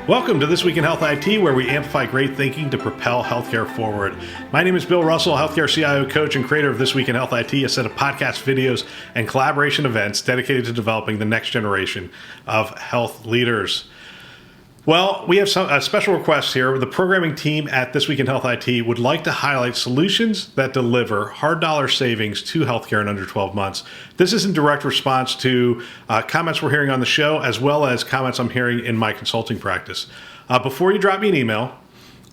Welcome to This Week in Health IT, where we amplify great thinking to propel healthcare forward. My name is Bill Russell, healthcare CIO coach and creator of This Week in Health IT, a set of podcast videos and collaboration events dedicated to developing the next generation of health leaders. Well, we have a special request here. The programming team at This Week in Health IT would like to highlight solutions that deliver hard dollar savings to healthcare in under 12 months. This is in direct response to comments we're hearing on the show, as well as comments I'm hearing in my consulting practice. Before you drop me an email,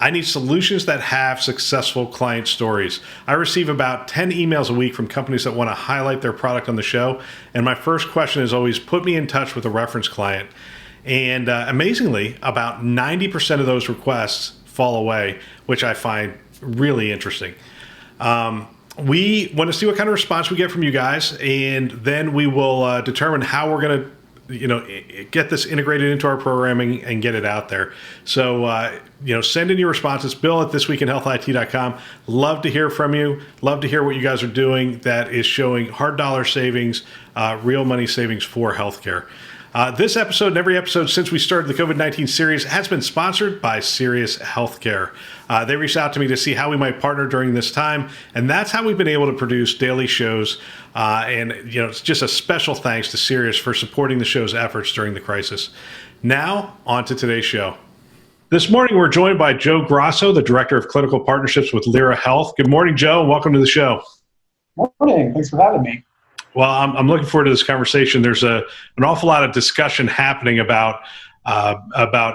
I need solutions that have successful client stories. I receive about 10 emails a week from companies that want to highlight their product on the show. And my first question is always, put me in touch with a reference client. And amazingly, about 90% of those requests fall away, which I find really interesting. We want to see what kind of response we get from you guys, and then we will determine how we're going to, get this integrated into our programming and get it out there. So, send in your responses. Bill at thisweekinhealthit.com. Love to hear from you. Love to hear what you guys are doing that is showing hard dollar savings, real money savings for healthcare. This episode and every episode since we started the COVID-19 series has been sponsored by Sirius Healthcare. They reached out to me to see how we might partner during this time, and that's how we've been able to produce daily shows. It's just a special thanks to Sirius for supporting the show's efforts during the crisis. Now, on to today's show. This morning, we're joined by Joe Grasso, the Director of Clinical Partnerships with Lyra Health. Good morning, Joe, and welcome to the show. Morning. Thanks for having me. Well, I'm looking forward to this conversation. There's an awful lot of discussion happening about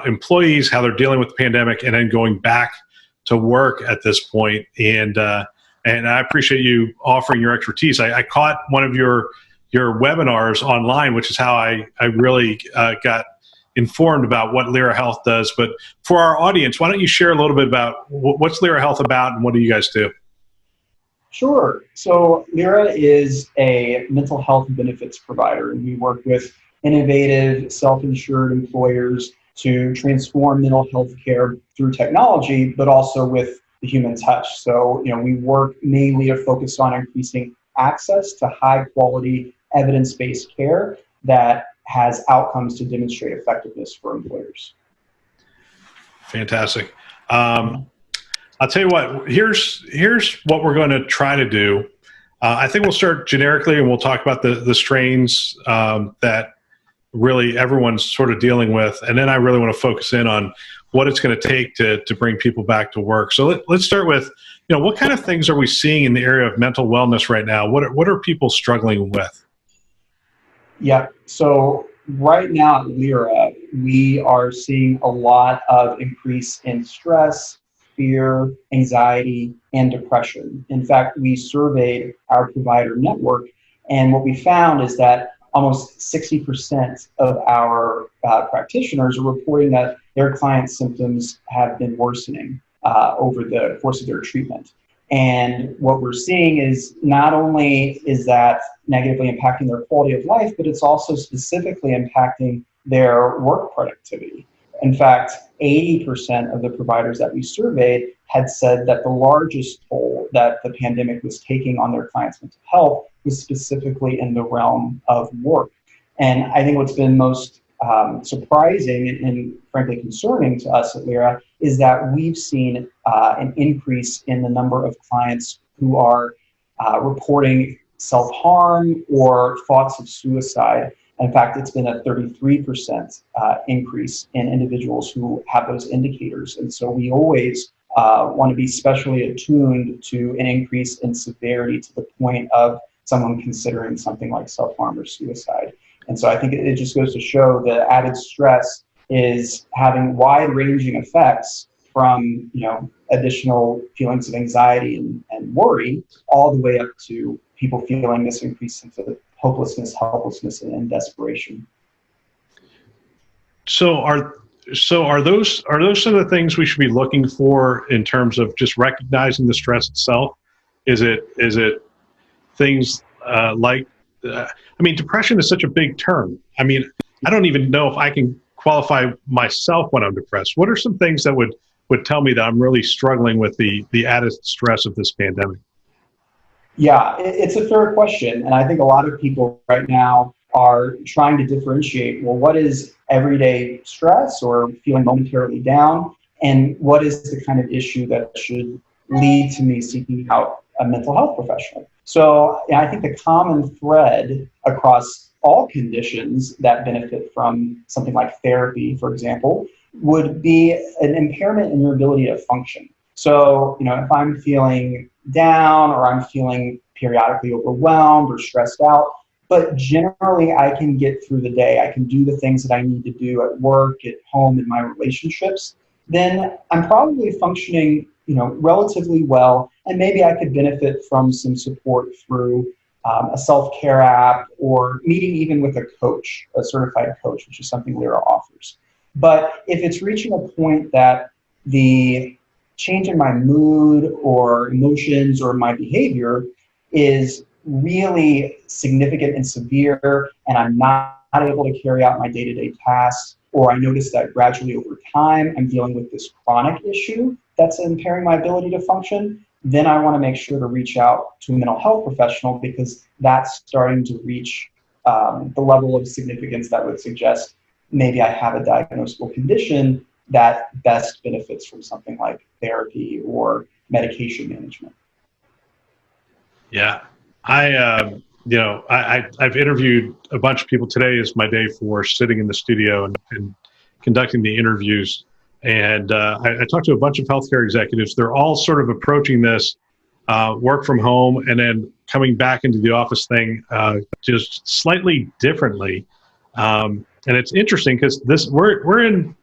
employees, how they're dealing with the pandemic, and then going back to work at this point. And I appreciate you offering your expertise. I caught one of your webinars online, which is how I really got informed about what Lyra Health does. But for our audience, why don't you share a little bit about what's Lyra Health about and what do you guys do? Sure. So Lyra is a mental health benefits provider, and we work with innovative, self-insured employers to transform mental health care through technology, but also with the human touch. So, we work mainly to focus on increasing access to high-quality, evidence-based care that has outcomes to demonstrate effectiveness for employers. Fantastic. I'll tell you what, here's what we're going to try to do. I think we'll start generically and we'll talk about the strains that really everyone's sort of dealing with. And then I really want to focus in on what it's going to take to bring people back to work. So let's start with, what kind of things are we seeing in the area of mental wellness right now? What are people struggling with? Yeah, so right now at Lyra, we are seeing a lot of increase in stress, fear, anxiety, and depression. In fact, we surveyed our provider network, and what we found is that almost 60% of our practitioners are reporting that their clients' symptoms have been worsening over the course of their treatment. And what we're seeing is not only is that negatively impacting their quality of life, but it's also specifically impacting their work productivity. In fact, 80% of the providers that we surveyed had said that the largest toll that the pandemic was taking on their clients' mental health was specifically in the realm of work. And I think what's been most surprising and frankly concerning to us at Lyra is that we've seen an increase in the number of clients who are reporting self-harm or thoughts of suicide. In fact, it's been a 33% increase in individuals who have those indicators. And so we always want to be specially attuned to an increase in severity to the point of someone considering something like self-harm or suicide. And so I think it just goes to show that added stress is having wide-ranging effects from, additional feelings of anxiety and worry, all the way up to people feeling this increased sense of hopelessness, helplessness, and desperation. So are those some of the things we should be looking for in terms of just recognizing the stress itself? Is it things like depression is such a big term. I don't even know if I can qualify myself when I'm depressed. What are some things that would tell me that I'm really struggling with the added stress of this pandemic? Yeah, it's a fair question. And I think a lot of people right now are trying to differentiate, well, what is everyday stress or feeling momentarily down, and what is the kind of issue that should lead to me seeking out a mental health professional. So I think the common thread across all conditions that benefit from something like therapy, for example, would be an impairment in your ability to function. So, if I'm feeling down or I'm feeling periodically overwhelmed or stressed out, but generally I can get through the day, I can do the things that I need to do at work, at home, in my relationships, then I'm probably functioning, relatively well, and maybe I could benefit from some support through a self-care app or meeting even with a coach, a certified coach, which is something Lyra offers. But if it's reaching a point that the change in my mood or emotions or my behavior is really significant and severe, and I'm not able to carry out my day-to-day tasks, or I notice that gradually over time I'm dealing with this chronic issue that's impairing my ability to function, then I want to make sure to reach out to a mental health professional, because that's starting to reach the level of significance that would suggest maybe I have a diagnosable condition that best benefits from something like therapy or medication management. Yeah. I've interviewed a bunch of people. Today is my day for sitting in the studio and conducting the interviews. And I talked to a bunch of healthcare executives. They're all sort of approaching this work from home and then coming back into the office thing just slightly differently. And it's interesting because we're in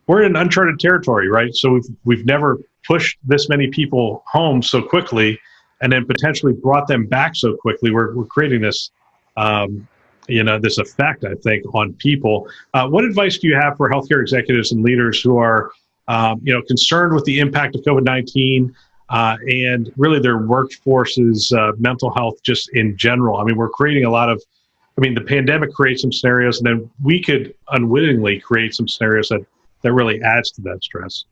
uncharted territory, right? So we've never pushed this many people home so quickly, and then potentially brought them back so quickly. We're creating this, this effect, I think, on people. What advice do you have for healthcare executives and leaders who are, concerned with the impact of COVID-19 and really their workforce's mental health just in general? I mean, we're creating the pandemic creates some scenarios, and then we could unwittingly create some scenarios that really adds to that stress.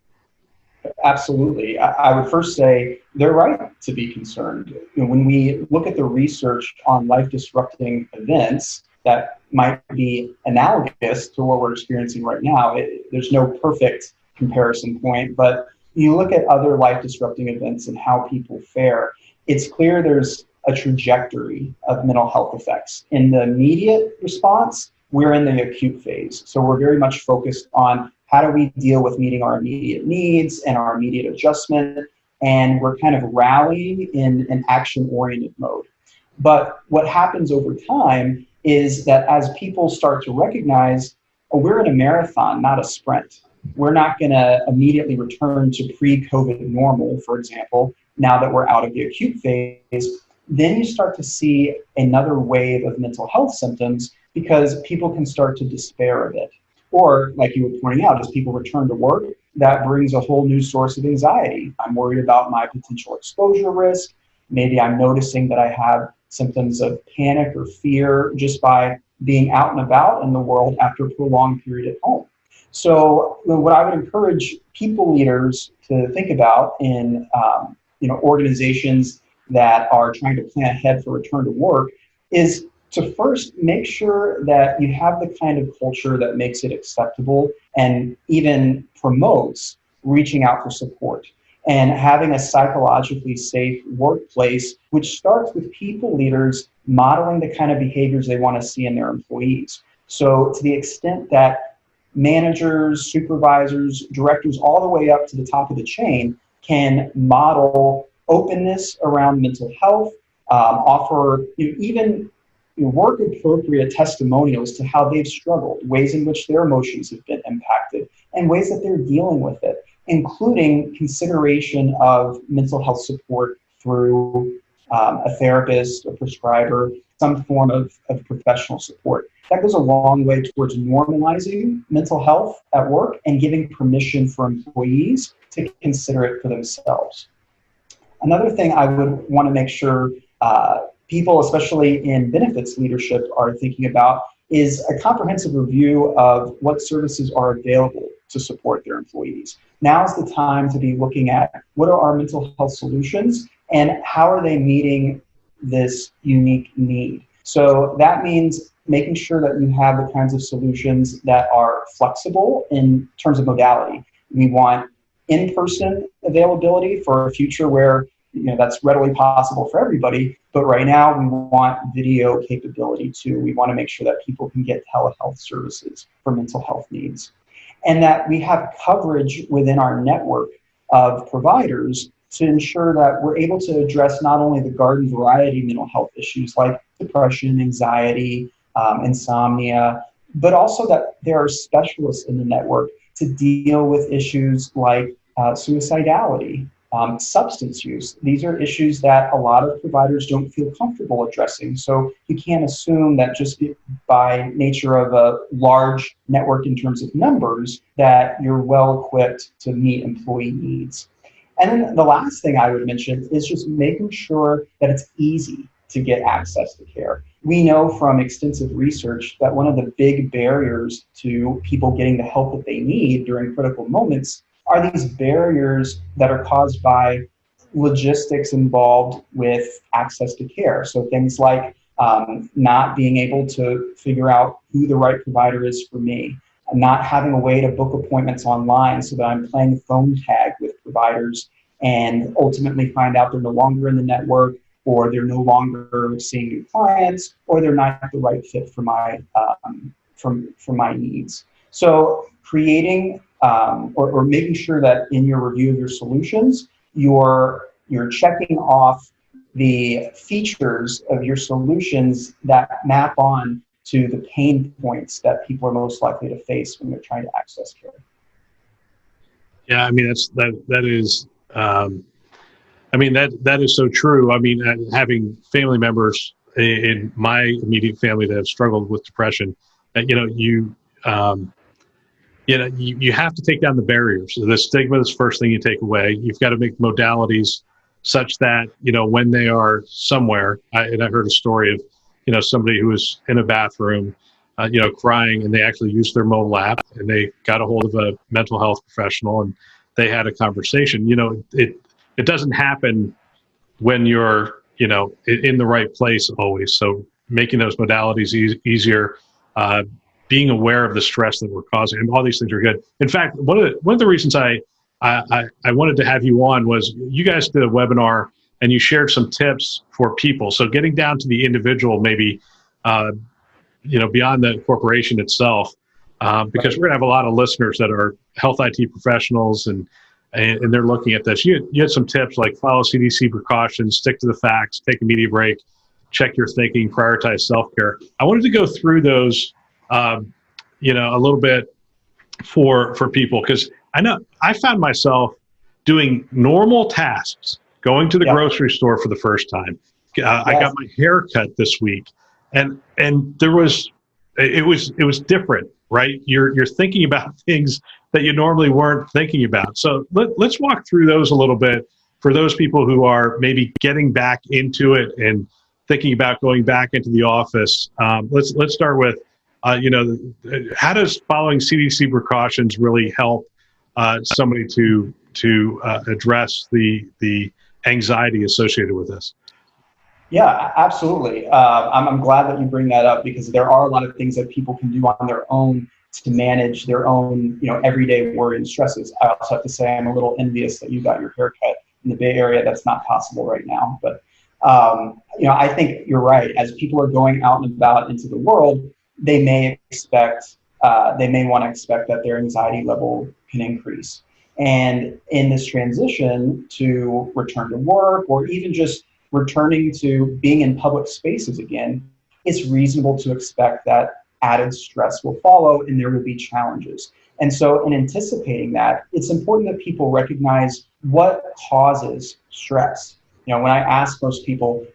Absolutely. I would first say they're right to be concerned. When we look at the research on life-disrupting events that might be analogous to what we're experiencing right now, there's no perfect comparison point, but you look at other life-disrupting events and how people fare, it's clear there's a trajectory of mental health effects. In the immediate response, we're in the acute phase. So we're very much focused on how do we deal with meeting our immediate needs and our immediate adjustment, and we're kind of rallying in an action-oriented mode. But what happens over time is that as people start to recognize, we're in a marathon, not a sprint. We're not going to immediately return to pre-COVID normal, for example, now that we're out of the acute phase. Then you start to see another wave of mental health symptoms because people can start to despair a bit. Or, like you were pointing out, as people return to work, that brings a whole new source of anxiety. I'm worried about my potential exposure risk. Maybe I'm noticing that I have symptoms of panic or fear just by being out and about in the world after a prolonged period at home. So what I would encourage people leaders to think about in organizations that are trying to plan ahead for return to work is to first make sure that you have the kind of culture that makes it acceptable and even promotes reaching out for support and having a psychologically safe workplace, which starts with people leaders modeling the kind of behaviors they want to see in their employees. So to the extent that managers, supervisors, directors, all the way up to the top of the chain can model openness around mental health, offer even work appropriate testimonials to how they've struggled, ways in which their emotions have been impacted, and ways that they're dealing with it, including consideration of mental health support through a therapist, a prescriber, some form of professional support. That goes a long way towards normalizing mental health at work and giving permission for employees to consider it for themselves. Another thing I would want to make sure people, especially in benefits leadership, are thinking about is a comprehensive review of what services are available to support their employees. Now's the time to be looking at what are our mental health solutions and how are they meeting this unique need. So that means making sure that you have the kinds of solutions that are flexible in terms of modality. We want in-person availability for a future where that's readily possible for everybody. But right now, we want video capability too. We want to make sure that people can get telehealth services for mental health needs, and that we have coverage within our network of providers to ensure that we're able to address not only the garden variety mental health issues like depression, anxiety, insomnia, but also that there are specialists in the network to deal with issues like suicidality, substance use. These are issues that a lot of providers don't feel comfortable addressing. So you can't assume that just by nature of a large network in terms of numbers that you're well equipped to meet employee needs. And then the last thing I would mention is just making sure that it's easy to get access to care. We know from extensive research that one of the big barriers to people getting the help that they need during critical moments are these barriers that are caused by logistics involved with access to care. So things like not being able to figure out who the right provider is for me, not having a way to book appointments online so that I'm playing phone tag with providers and ultimately find out they're no longer in the network, or they're no longer seeing new clients, or they're not the right fit for my for my needs. So creating or making sure that in your review of your solutions, you're checking off the features of your solutions that map on to the pain points that people are most likely to face when they're trying to access care. Yeah, I mean that is that is so true. I mean, having family members in my immediate family that have struggled with depression, you have to take down the barriers. The stigma is the first thing you take away. You've got to make modalities such that when they are somewhere. I heard a story of somebody who was in a bathroom, crying, and they actually used their mobile app and they got a hold of a mental health professional and they had a conversation. It doesn't happen when you're in the right place always. So making those modalities easier, being aware of the stress that we're causing, and all these things are good. In fact, one of the reasons I wanted to have you on was you guys did a webinar and you shared some tips for people. So getting down to the individual, maybe beyond the corporation itself, because we're gonna have a lot of listeners that are health IT professionals and they're looking at this. You had some tips like follow CDC precautions, stick to the facts, take a media break, check your thinking, prioritize self-care. I wanted to go through those a little bit for people, because I know I found myself doing normal tasks, going to the grocery store for the first time. I got my hair cut this week, and it was different, right? You're thinking about things that you normally weren't thinking about. So let's walk through those a little bit for those people who are maybe getting back into it and thinking about going back into the office. Let's start with how does following CDC precautions really help somebody to address the anxiety associated with this? Yeah, absolutely. I'm glad that you bring that up, because there are a lot of things that people can do on their own to manage their own, everyday worry and stresses. I also have to say I'm a little envious that you got your haircut in the Bay Area. That's not possible right now. But, I think you're right. As people are going out and about into the world, they may want to expect that their anxiety level can increase. And in this transition to return to work, or even just returning to being in public spaces again, it's reasonable to expect that added stress will follow and there will be challenges. And so in anticipating that, it's important that people recognize what causes stress. When I ask most people,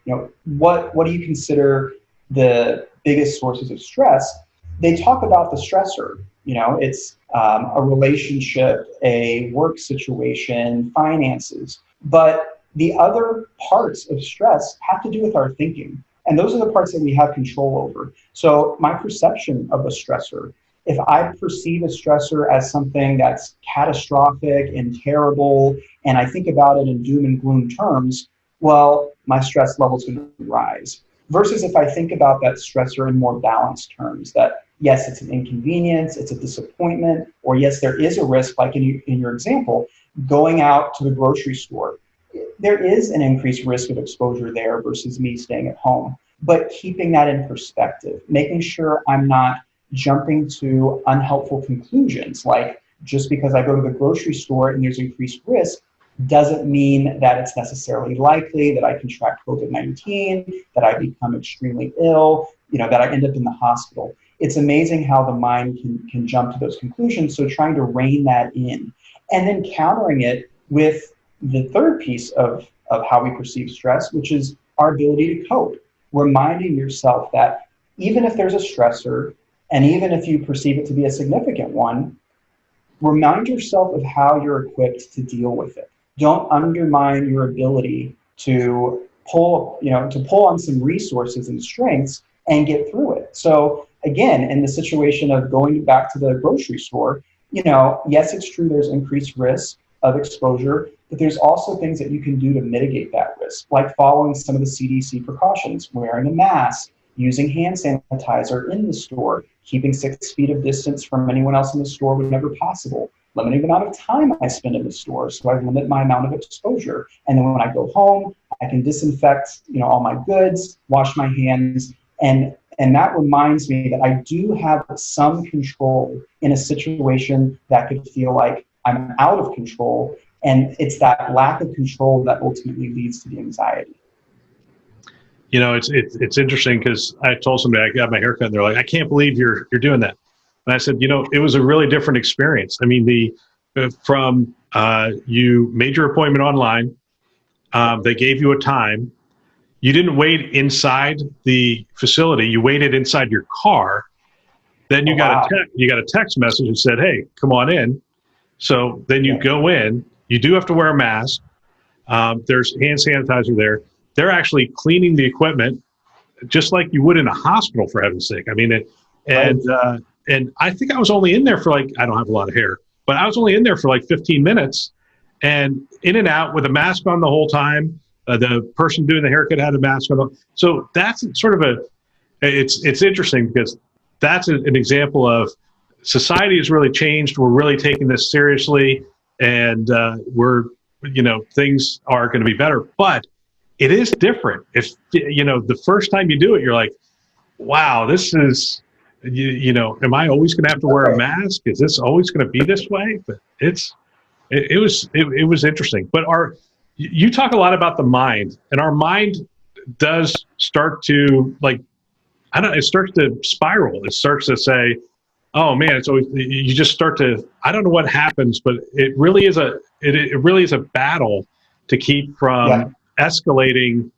what do you consider the biggest sources of stress? They talk about the stressor. It's a relationship, a work situation, finances. But the other parts of stress have to do with our thinking. And those are the parts that we have control over. So my perception of a stressor, if I perceive a stressor as something that's catastrophic and terrible, and I think about it in doom and gloom terms, well, my stress level is going to rise. Versus if I think about that stressor in more balanced terms, that yes, it's an inconvenience, it's a disappointment, or yes, there is a risk, like in your example, going out to the grocery store. There is an increased risk of exposure there versus me staying at home. But keeping that in perspective, making sure I'm not jumping to unhelpful conclusions, like just because I go to the grocery store and there's increased risk, doesn't mean that it's necessarily likely that I contract COVID-19, that I become extremely ill, that I end up in the hospital. It's amazing how the mind can jump to those conclusions. So trying to rein that in and then countering it with the third piece of how we perceive stress, which is our ability to cope. Reminding yourself that even if there's a stressor, and even if you perceive it to be a significant one, remind yourself of how you're equipped to deal with it. Don't undermine your ability to pull on some resources and strengths and get through it. So again, in the situation of going back to the grocery store, yes, it's true there's increased risk of exposure, but there's also things that you can do to mitigate that risk, like following some of the CDC precautions, wearing a mask, using hand sanitizer in the store, keeping 6 feet of distance from anyone else in the store whenever possible, limiting the amount of time I spend in the store so I limit my amount of exposure. And then when I go home, I can disinfect, all my goods, wash my hands, and that reminds me that I do have some control in a situation that could feel like I'm out of control. And it's that lack of control that ultimately leads to the anxiety. It's interesting because I told somebody I got my haircut and they're like, I can't believe you're doing that. And I said, it was a really different experience. I mean, you made your appointment online. They gave you a time. You didn't wait inside the facility. You waited inside your car. Then you got a text message that said, hey, come on in. So then you go in. You do have to wear a mask. There's hand sanitizer there. They're actually cleaning the equipment just like you would in a hospital, for heaven's sake. I mean, and I think I was only in there for I don't have a lot of hair, but I was only in there for 15 minutes and in and out with a mask on the whole time. The person doing the haircut had a mask on. So that's sort of it's interesting because that's an example of society has really changed. We're really taking this seriously and things are going to be better, but it is different. If, the first time you do it, you're like, wow, this is, am I always going to have to wear a mask? Is this always going to be this way? But it was interesting. But you talk a lot about the mind, and our mind does start to it starts to spiral. It starts to say, oh man, it's always, you just start to, I don't know what happens, but it really is a battle to keep from escalating,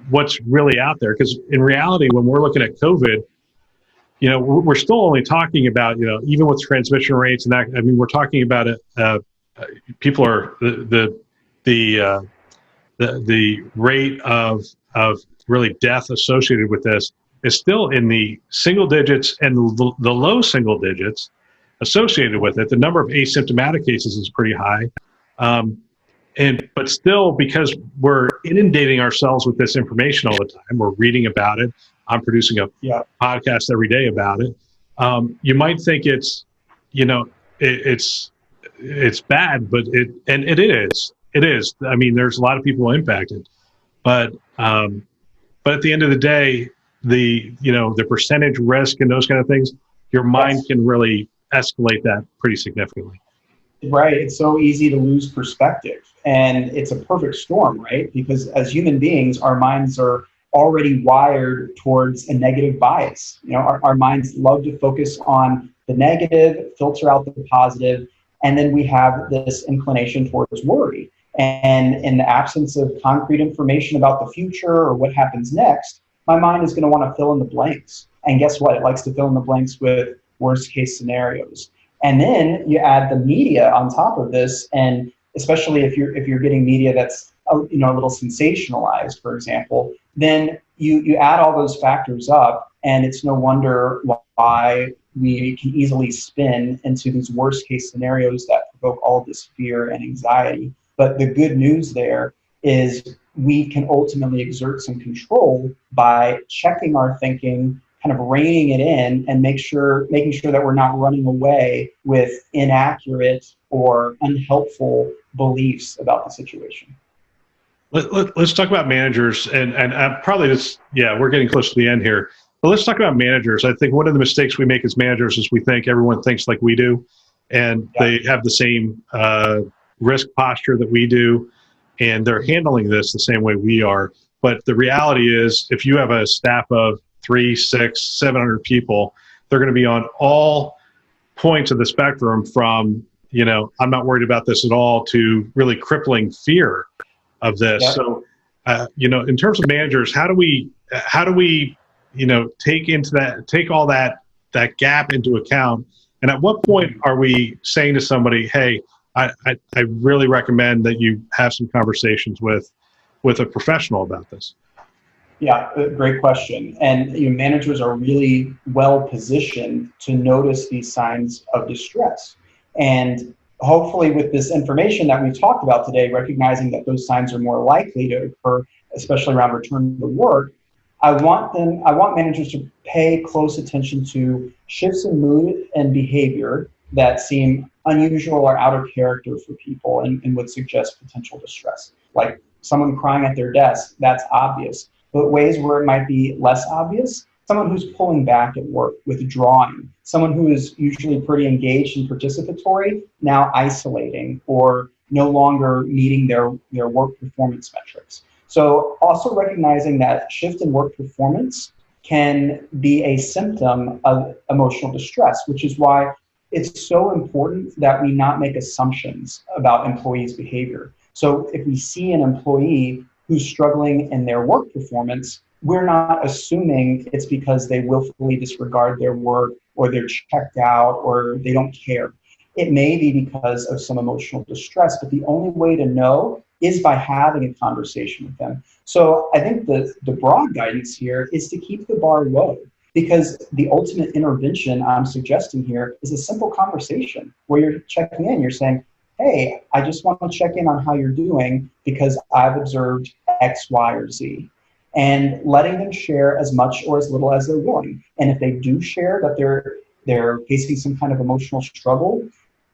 what's really out there. Because in reality, when we're looking at COVID, we're still only talking about, even with transmission rates and that, I mean, we're talking about it. People are the rate of really death associated with this is still in the single digits and the low single digits associated with it. The number of asymptomatic cases is pretty high. But still, because we're inundating ourselves with this information all the time, we're reading about it. I'm producing a podcast every day about it. You might think it's bad, but it is. It is. I mean, there's a lot of people impacted, but at the end of the day, the percentage risk and those kind of things, your mind can really escalate that pretty significantly. Right. It's so easy to lose perspective, and it's a perfect storm, right? Because as human beings, our minds are already wired towards a negative bias. Our minds love to focus on the negative, filter out the positive, and then we have this inclination towards worry. And in the absence of concrete information about the future or what happens next, my mind is going to want to fill in the blanks. And guess what? It likes to fill in the blanks with worst case scenarios. And then you add the media on top of this, and especially if you're getting media that's a little sensationalized, for example, then you add all those factors up, and it's no wonder why we can easily spin into these worst case scenarios that provoke all of this fear and anxiety. But the good news there is we can ultimately exert some control by checking our thinking, kind of reining it in, and making sure that we're not running away with inaccurate or unhelpful beliefs about the situation. Let's talk about managers, and probably this, we're getting close to the end here, but let's talk about managers. I think one of the mistakes we make as managers is we think everyone thinks like we do, and they have the same risk posture that we do, and they're handling this the same way we are. But the reality is, if you have a staff of 300, 600, 700 people, they're going to be on all points of the spectrum from, I'm not worried about this at all, to really crippling fear of this. Yeah. So, in terms of managers, how do we, take all that gap into account? And at what point are we saying to somebody, hey, I really recommend that you have some conversations with a professional about this? Yeah, great question. And managers are really well positioned to notice these signs of distress. And hopefully with this information that we've talked about today, recognizing that those signs are more likely to occur, especially around return to work, I want managers to pay close attention to shifts in mood and behavior that seem unusual or out of character for people and would suggest potential distress. Like someone crying at their desk, that's obvious. But ways where it might be less obvious, someone who's pulling back at work, withdrawing, someone who is usually pretty engaged and participatory, now isolating or no longer meeting their work performance metrics. So also recognizing that shift in work performance can be a symptom of emotional distress, which is why it's so important that we not make assumptions about employees' behavior. So if we see an employee who's struggling in their work performance, we're not assuming it's because they willfully disregard their work or they're checked out or they don't care. It may be because of some emotional distress, but the only way to know is by having a conversation with them. So I think the broad guidance here is to keep the bar low, because the ultimate intervention I'm suggesting here is a simple conversation where you're checking in, you're saying, hey, I just want to check in on how you're doing because I've observed X, Y, or Z. And letting them share as much or as little as they're willing. And if they do share that they're facing some kind of emotional struggle,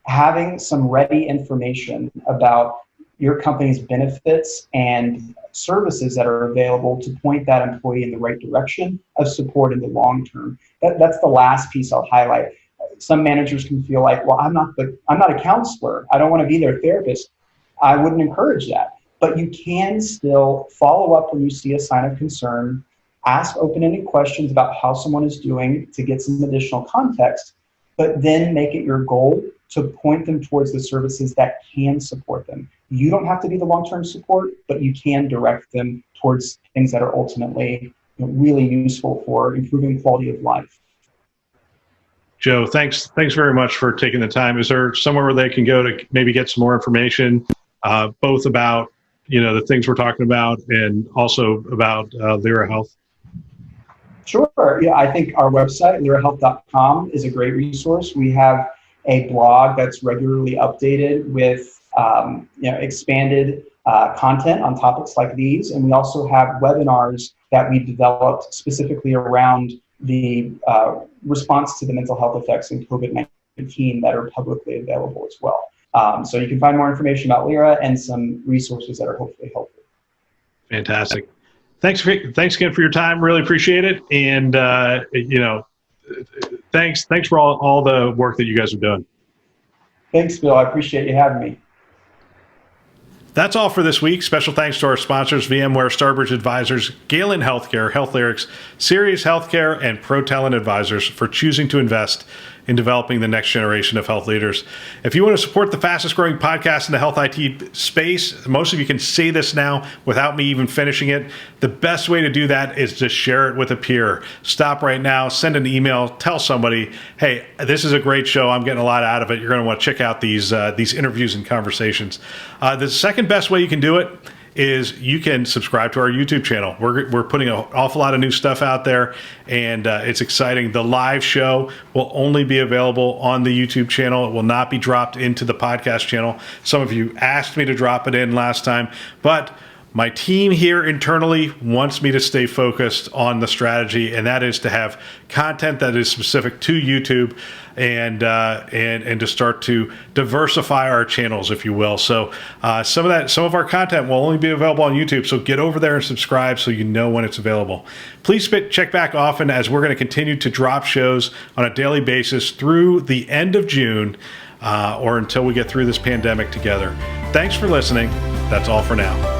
having some ready information about your company's benefits and services that are available to point that employee in the right direction of support in the long term. That's the last piece I'll highlight. Some managers can feel like, well, I'm not a counselor. I don't want to be their therapist. I wouldn't encourage that. But you can still follow up when you see a sign of concern, ask open-ended questions about how someone is doing to get some additional context, but then make it your goal to point them towards the services that can support them. You don't have to be the long-term support, but you can direct them towards things that are ultimately really useful for improving quality of life. Joe, thanks very much for taking the time. Is there somewhere where they can go to maybe get some more information, both about the things we're talking about and also about Lyra Health? Sure. Yeah, I think our website, lyrahealth.com, is a great resource. We have a blog that's regularly updated with expanded content on topics like these, and we also have webinars that we developed specifically around the response to the mental health effects in COVID-19 that are publicly available as well. So you can find more information about Lyra and some resources that are hopefully helpful. Fantastic. Thanks again for your time. Really appreciate it. And, thanks for all the work that you guys are doing. Thanks, Bill. I appreciate you having me. That's all for this week. Special thanks to our sponsors, VMware, Starbridge Advisors, Galen Healthcare, HealthLyrics, Sirius Healthcare, and ProTalent Advisors for choosing to invest in developing the next generation of health leaders. If you want to support the fastest growing podcast in the health IT space, most of you can say this now without me even finishing it. The best way to do that is to share it with a peer. Stop right now, send an email, tell somebody, hey, this is a great show. I'm getting a lot out of it. You're going to want to check out these interviews and conversations. The second best way you can do it is you can subscribe to our YouTube channel. We're putting an awful lot of new stuff out there, and it's exciting. The live show will only be available on the YouTube channel. It will not be dropped into the podcast channel. Some of you asked me to drop it in last time, but My team here internally wants me to stay focused on the strategy, and that is to have content that is specific to YouTube and to start to diversify our channels, if you will. So some of our content will only be available on YouTube. So get over there and subscribe so you know when it's available. Please check back often, as we're going to continue to drop shows on a daily basis through the end of June, or until we get through this pandemic together. Thanks for listening. That's all for now.